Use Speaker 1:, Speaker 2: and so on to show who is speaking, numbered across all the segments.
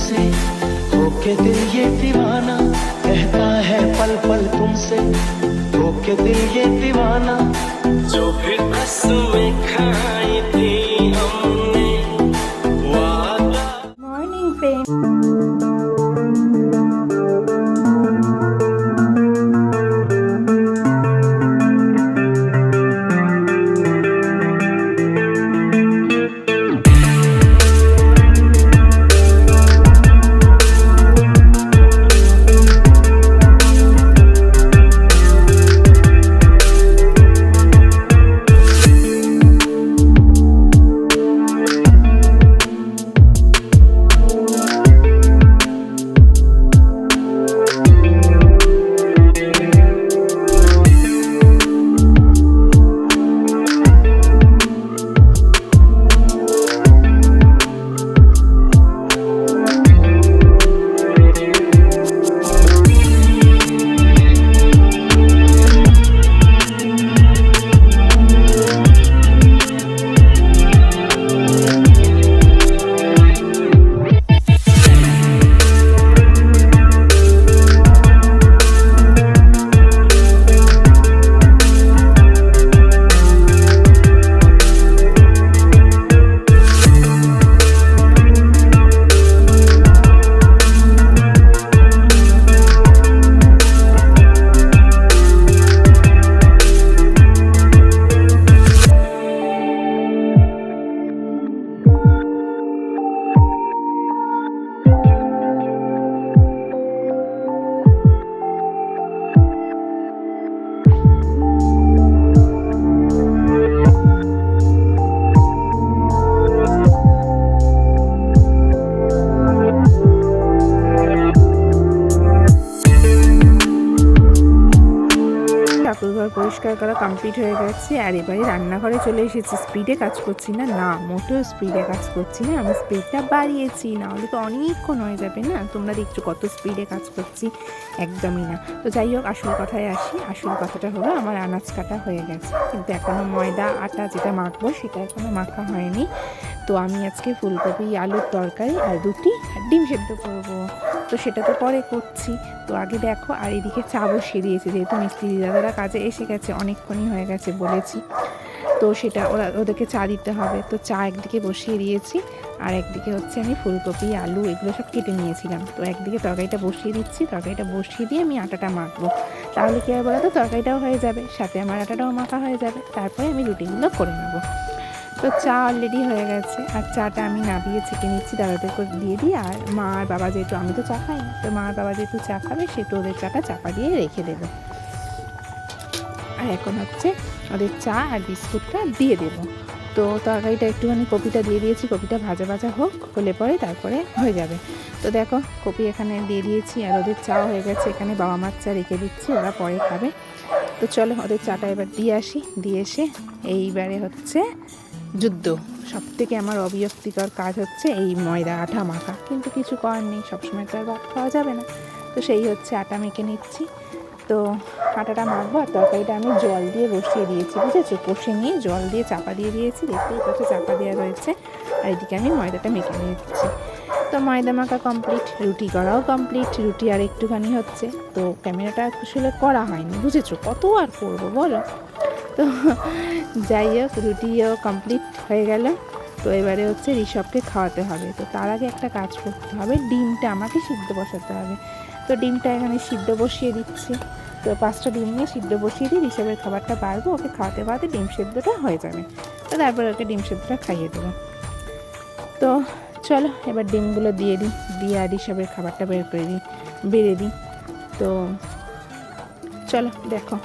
Speaker 1: तुमसे, होके दिल ये दीवाना, कहता है पल पल तुमसे, होके दिल ये दीवाना। जो भी कसमें खाई थी हमने, वादा।
Speaker 2: मॉर्निंग फ्रेंड, ঠাকুরঘর পরিষ্কার করা কমপ্লিট হয়ে গেছে। আর এবারে রান্নাঘরে চলে এসেছি। স্পিডে কাজ করছি না, মোটেও স্পিডে কাজ করছি না, আমি স্পিডটা বাড়িয়েছি, না হলে তো অনেকক্ষণ হয়ে যাবে না। তোমরা দেখছো কত স্পিডে কাজ করছি, একদমই না। তো যাই হোক, আসল কথায় আসি। আসল কথাটা হলো আমার আনাজ কাটা হয়ে গেছে, কিন্তু এখনও ময়দা আটা যেটা মাখবো সেটা এখনও মাখা হয়নি। তো আমি আজকে ফুলকপি আলুর তরকারি আর রুটি আর ডিম সেদ্ধ করবো, তো সেটা তো পরে করছি। তো আগে দেখো, আর এদিকে চা বসিয়ে দিয়েছি, যেহেতু মিস্ত্রি দাদারা কাজে এসে গেছে, অনেকক্ষণই হয়ে গেছে বলেছি, তো সেটা ওদেরকে চা দিতে হবে। তো চা একদিকে বসিয়ে দিয়েছি, আর একদিকে হচ্ছে আমি ফুলকপি আলু এগুলো সব কেটে নিয়েছিলাম। তো একদিকে তরকারিটা বসিয়ে দিচ্ছি, তরকারিটা বসিয়ে দিয়ে আমি আটাটা মাখবো। তাহলে কী হয় বলো তো, তরকারিটাও হয়ে যাবে, সাথে আমার আটাটাও মাখা হয়ে যাবে, তারপরে আমি রুটিগুলো করে নেবো। তো চা অলরেডি হয়ে গেছে, আর চাটা আমি নাবিয়ে ছেঁকে নিচ্ছি, দাদাদের করে দিয়ে দিই। আর মা আর বাবা যেহেতু, আমি তো চা খাই না, তো মা আর বাবা যেহেতু চা খাবে, সেহেতু ওদের চাটা চাপা দিয়ে রেখে দেবো। আর এখন হচ্ছে ওদের চা আর বিস্কুটটা দিয়ে দেবো। তো তরকারিটা একটুখানি কপিটা দিয়ে দিয়েছি, কপিটা ভাজা ভাজা হলে পরে তারপরে হয়ে যাবে। তো দেখো, কপি এখানে দিয়ে দিয়েছি, আর ওদের চাও হয়ে গেছে। এখানে বাবা মার চা রেখে দিচ্ছি, ওরা পরে খাবে। তো চলো ওদের চাটা এবার দিয়ে আসি। দিয়ে এসে এইবারে হচ্ছে যুদ্ধ। সবথেকে আমার অবিরক্তিকর কাজ হচ্ছে এই ময়দা আটা মাখা, কিন্তু কিছু করার নেই, সবসময় তো আর ভাত খাওয়া যাবে না। তো সেই হচ্ছে আটা মেখে নিচ্ছি। তো আটাটা মাখবো, আর তরকারিটা আমি জল দিয়ে বসিয়ে দিয়েছি, বুঝেছো, কষে নিয়ে জল দিয়ে চাপা দিয়ে দিয়েছি, দেখতেই পাচ্ছ চাপা দেওয়া রয়েছে। আর এদিকে আমি ময়দাটা মেখে নিচ্ছি। তো ময়দা মাখা কমপ্লিট, রুটি করাও কমপ্লিট, রুটি আর একটুখানি হচ্ছে। তো ক্যামেরাটা আসলে করা হয়নি, বুঝেছো, কত আর করবো বলো। তো যাই হোক, রুটিও কমপ্লিট হয়ে গেল। তো এবারে হচ্ছে ঋষভকে খাওয়াতে হবে। তো তার আগে একটা কাজ করতে হবে, ডিমটা আমাকে সিদ্ধ বসাতে হবে। তো ডিমটা এখানে সিদ্ধ বসিয়ে দিচ্ছি। তো 5টা ডিম নিয়ে সিদ্ধ বসিয়ে দিই, ঋষভের খাবারটা বাড়বো, ওকে খাওয়াতে খাওয়াতে ডিম সেদ্ধটা হয়ে যাবে। তো তারপরে ওকে ডিম সেদ্ধটা খাইয়ে দেবো। তো চলো এবার ডিমগুলো দিয়ে দিই, দিয়ে আর ঋষভের খাবারটা বেড়ে দিই। তো চলো দেখো।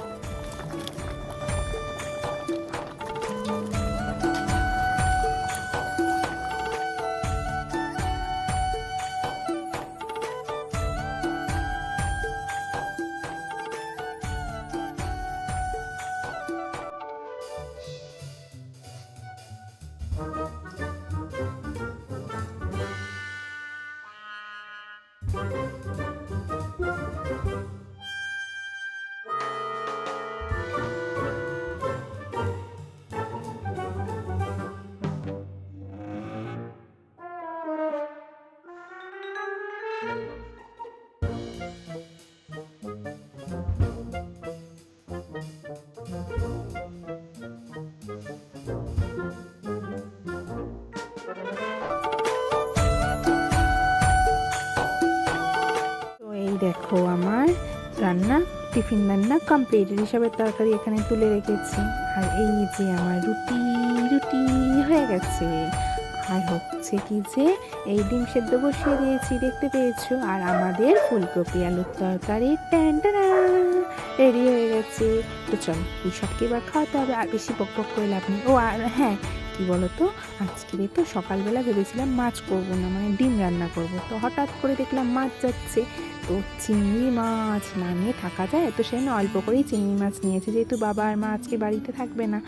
Speaker 2: তো এই দেখো আমার রান্না, টিফিন রান্না কমপ্লিট। ঋষভের তরকারি এখানে তুলে রেখেছি, আর এই যে আমার রুটি রুটি হয়ে গেছে। আর হচ্ছে কি যে এই ডিম সেদ্ধ বসিয়ে দিয়েছি, দেখতে পেয়েছো। আর আমাদের ফুলকপি আলুর তরকারি ট্যান্টানা রেডি হয়ে গেছে। তো চলো ঋষভকে এবার খাওয়াতে হবে, আর বেশি বক বক করে লাভ নেই। ও আর হ্যাঁ, কি বলতো, আজকে তো সকালবেলা ভেবেছিলাম মাছ করবো না, মানে ডিম রান্না করব। তো হঠাৎ করে দেখলাম মাছ যাচ্ছে, তো চিংড়ি মাছ না নিয়ে থাকা যায়, তো সেজন্য অল্প করেই চিংড়ি মাছ নিয়েছি, যেহেতু বাবা আর মা আজকে বাড়িতে থাকবে না।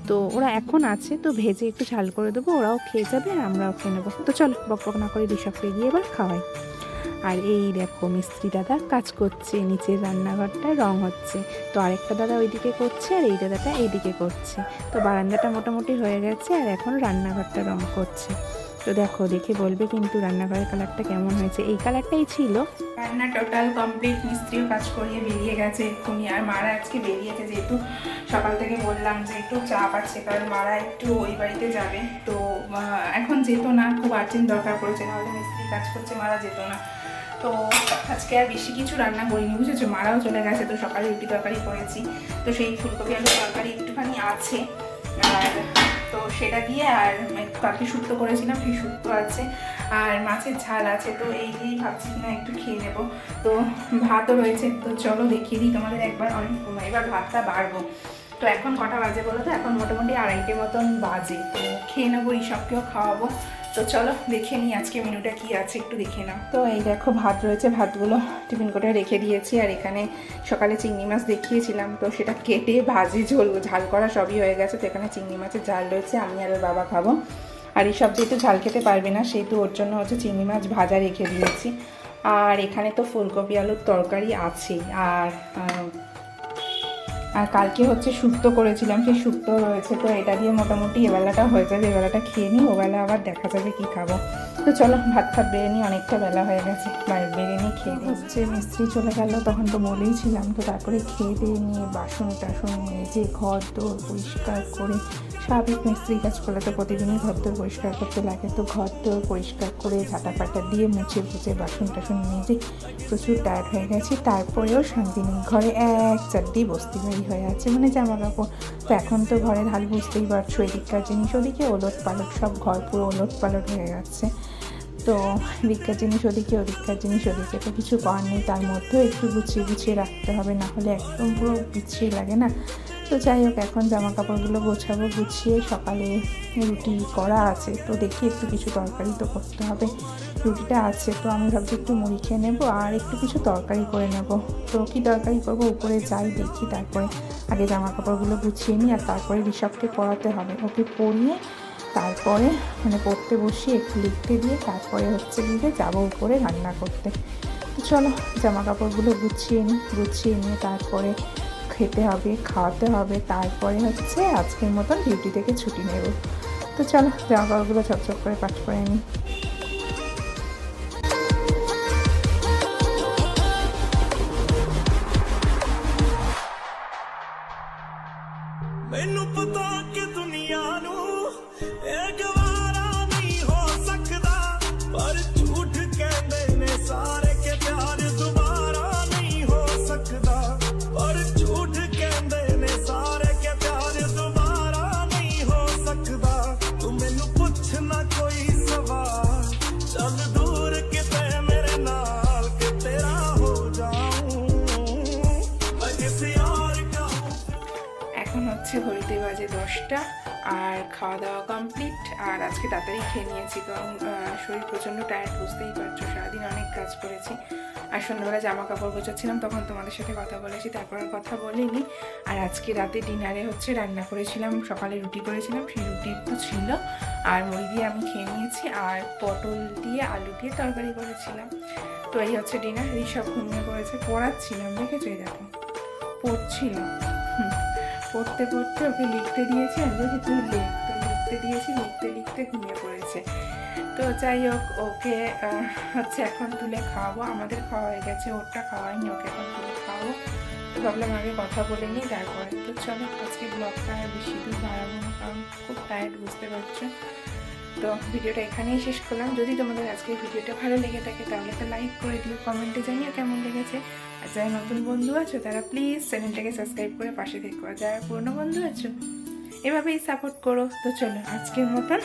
Speaker 2: তো ওরা এখন আছে, তো ভেজে একটু ঝাল করে দেবো, ওরাও খেয়ে যাবে আর আমরাও খেয়ে নেবো। তো চলো বক বক না করে ঋষভকে গিয়ে এবার খাওয়াই। আর এই দেখো মিস্ত্রি দাদা কাজ করছে, নিচের রান্নাঘরটা রং হচ্ছে। তো আরেকটা দাদা ওইদিকে করছে আর এই দাদাটা এইদিকে করছে। তো বারান্দাটা মোটামুটি হয়ে গেছে, আর এখন রান্নাঘরটা রং করছে। তো দেখো, দেখে বলবে কিন্তু রান্নাঘরের কালারটা কেমন হয়েছে। এই কালারটাই ছিল। রান্না টোটাল কমপ্লিট, মিস্ত্রিও কাজ করিয়ে বেরিয়ে গেছে এক্ষুনি। আর মারা আজকে বেরিয়েছে, যেহেতু সকাল থেকে বললাম যে একটু চাপ আছে, কারণ মারা একটু ওই বাড়িতে যাবে। তো এখন যেত না, খুব আর্জেন্ট দরকার পড়েছে, নাহলে মিস্ত্রি কাজ করছে, মারা যেত না। তো আজকে আর বেশি কিছু রান্না করিনি, বুঝেছো। মারাও চলে গেছে, তো সকালে রুটি তরকারি করেছি। তো সেই ফুলকপি আলুর তরকারি একটুখানি আছে, আর তো সেটা দিয়ে আর কালকে শুক্তো করেছিলাম, সেই শুক্তো আছে, আর মাছের ঝাল আছে। তো এই দিয়েই ভাবছি না একটু খেয়ে নেবো। তো ভাতও রয়েছে, তো চলো দেখিয়ে দিই তোমাদের একবার। অনেক এবার ভাতটা বাড়বো। তো এখন কটা বাজে বলো তো? এখন মোটামুটি 2:30 মতন বাজে। তো খেয়ে নেবো, ঋষভকেও খাওয়াবো। তো চলো দেখে নিই আজকে মেনুটা কি আছে, একটু দেখে নাও। তো এই দেখো ভাত রয়েছে, ভাতগুলো টিফিন করে রেখে দিয়েছি। আর এখানে সকালে চিংড়ি মাছ দেখিয়েছিলাম, তো সেটা কেটে ভাজি ঝাল করা সবই হয়ে গেছে। তো এখানে চিংড়ি মাছের ঝাল রয়েছে, আমি আর ওর বাবা খাবো। আর ঋষভ যেহেতু ঝাল খেতে পারবে না, সেহেতু ওর জন্য হচ্ছে চিংড়ি মাছ ভাজা রেখে দিয়েছি। আর এখানে তো ফুলকপি আলুর তরকারি আছেই। আর কালকে হচ্ছে শুক্তো করেছিলাম, সেই শুক্তো রয়েছে। তো এটা দিয়ে মোটামুটি এবেলাটা হয়ে যাবে, এবেলাটা খেয়ে নিই, ওবেলা আবার দেখা যাবে কি খাবো। তো চলো ভাত বেড়ে নিই, অনেকটা বেলা হয়ে গেছে, বেড়ে নিই খেয়ে হচ্ছে। মিস্ত্রি চলে গেল, তখন তো বলেইছিলাম। তো তারপরে খেয়ে দিয়ে নিয়ে বাসন টাসন মেজে ঘর দোর পরিষ্কার করে, স্বাভাবিক মিস্ত্রি কাজ করলে তো প্রতিদিনই ঘর দোর পরিষ্কার করতে লাগে। তো ঘর দোর পরিষ্কার করে ঝাঁটা ফাটা দিয়ে মুছে ফুছে বাসন টাসন মেজে প্রচুর টায়ার্ড হয়ে গেছি। তারপরেও শান্তি নেই, ঘরে এক চারটি বস্তি বাড়ি হয়ে আছে, মানে জামা কাপড়। তো এখন তো ঘরের হাল বুঝতেই পারছো, এদিককার জিনিস ওদিকে ওলট পালট, সব ঘর পুরো ওলট পালট হয়ে যাচ্ছে। তো এদিককার জিনিস ওদিকে, ওদিককার জিনিস ওদিকে, তো কিছু করার নেই, তার মধ্যেও একটু গুছিয়ে গুছিয়ে রাখতে হবে, না হলে একদম পুরো গুছিয়ে লাগে না। তো যাই হোক, এখন জামা কাপড়গুলো গোছাবো, গুছিয়ে সকালে রুটি করা আছে। তো দেখি একটু কিছু তরকারি তো করতে হবে, রুটিটা আছে। তো আমি ভাবছি একটু মুড়ি খেয়ে নেবো আর একটু কিছু তরকারি করে নেবো। তো কী তরকারি করবো উপরে যাই দেখি, তারপরে আগে জামা কাপড়গুলো গুছিয়ে নিই। আর তারপরে ঋষভকে পড়াতে হবে, ওকে পড়িয়ে তারপরে মানে পড়তে বসিয়ে একটু লিখতে দিয়ে তারপরে হচ্ছে লিখে যাবো উপরে রান্না করতে। তো চলো জামা কাপড়গুলো গুছিয়ে নিয়ে তারপরে খেতে হবে, খাওয়াতে হবে, তারপরে হচ্ছে আজকের মতন ডিউটি থেকে ছুটি নেব। তো চলো জামা কাপড়গুলো ঝকঝক করে পাঠ করে নিই।
Speaker 1: ਮੈਨੂੰ ਪਤਾ ਕਿ ਦੁਨੀਆ ਨੂੰ ਇਹ ਗਵਾਰਾ ਨਹੀਂ ਹੋ ਸਕਦਾ, ਪਰ ਝੂਠ ਕਹਿੰਦੇ ਨੇ ਸਾਰੇ ਕਿ ਪਿਆਰ ਦੁਬਾਰਾ ਨਹੀਂ ਹੋ ਸਕਦਾ, ਪਰ ਝੂਠ ਕਹਿੰਦੇ ਨੇ ਸਾਰੇ ਕਿ ਪਿਆਰ ਦੁਬਾਰਾ ਨਹੀਂ ਹੋ ਸਕਦਾ। ਤੂੰ ਮੈਨੂੰ ਪੁੱਛ ਨਾ ਕੋਈ ਸਵਾਲ, ਚੱਲ ਦੂਰ ਕਿਤੇ ਮੇਰੇ ਨਾਲ ਕਿ ਤੇਰਾ ਹੋ ਜਾऊं मैं किसी और का।
Speaker 2: এখন হচ্ছে ঘড়িতে বাজে 10টা, আর খাওয়া দাওয়া কমপ্লিট। আর আজকে তাড়াতাড়ি খেয়ে নিয়েছি, কারণ শরীর প্রচণ্ড টায়ার্ড, বুঝতেই পারছো, সারাদিন অনেক কাজ করেছি। আর সন্ধ্যাবেলা জামা কাপড় গোছাচ্ছিলাম, তখন তোমাদের সাথে কথা বলেছি, তারপর আর কথা বলিনি। আর আজকে রাতে ডিনারে হচ্ছে রান্না করেছিলাম, সকালে রুটি করেছিলাম, সেই রুটি একটু ছিল, আর মুড়ি দিয়ে আমি খেয়ে নিয়েছি, আর পটল দিয়ে আলু দিয়ে তরকারি করেছিলাম। তো এই হচ্ছে ডিনার। ঋষভ ঘুমিয়ে পড়েছে, পড়াচ্ছিলাম, দেখেছো, এই দেখো পড়ছিল। পড়তে পড়তে ওকে লিখতে দিয়েছি, আমি বলছি তুই লেখ, তো লিখতে দিয়েছি, লিখতে লিখতে ঘুমিয়ে পড়েছে। তো যাই হোক, ওকে হচ্ছে এখন তুলে খাওয়াবো। আমাদের খাওয়া হয়ে গেছে, ওরটা খাওয়াইনি, ওকে এখন তুলে খাওয়াবো। তো ভাবলাম আগে কথা বলে নিই তারপরে। তো চলো, আজকে ব্লগটা আর বেশি দূর বাড়াবো না, কারণ খুব টায়ার্ড, বুঝতে পারছো। তো ভিডিওটা এখানেই শেষ করলাম। যদি তোমাদের আজকের ভিডিওটা ভালো লেগে থাকে তাহলে একটা লাইক করে দিও, কমেন্টে জানিও কেমন লেগেছে। আর যারা নতুন বন্ধু আছো তারা প্লিজ চ্যানেলটাকে সাবস্ক্রাইব করে পাশে থেকো। আর যারা পুরনো বন্ধু আছো এভাবেই সাপোর্ট করো। তো চলো, আজকের মতন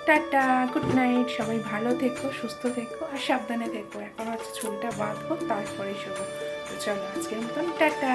Speaker 2: টাটা, গুড নাইট। সবাই ভালো থেকো, সুস্থ থেকো আর সাবধানে থেকো। এখন হচ্ছে চুলটা বাঁধবো, তারপরে শোবো। তো চলো, আজকের মতন টাটা।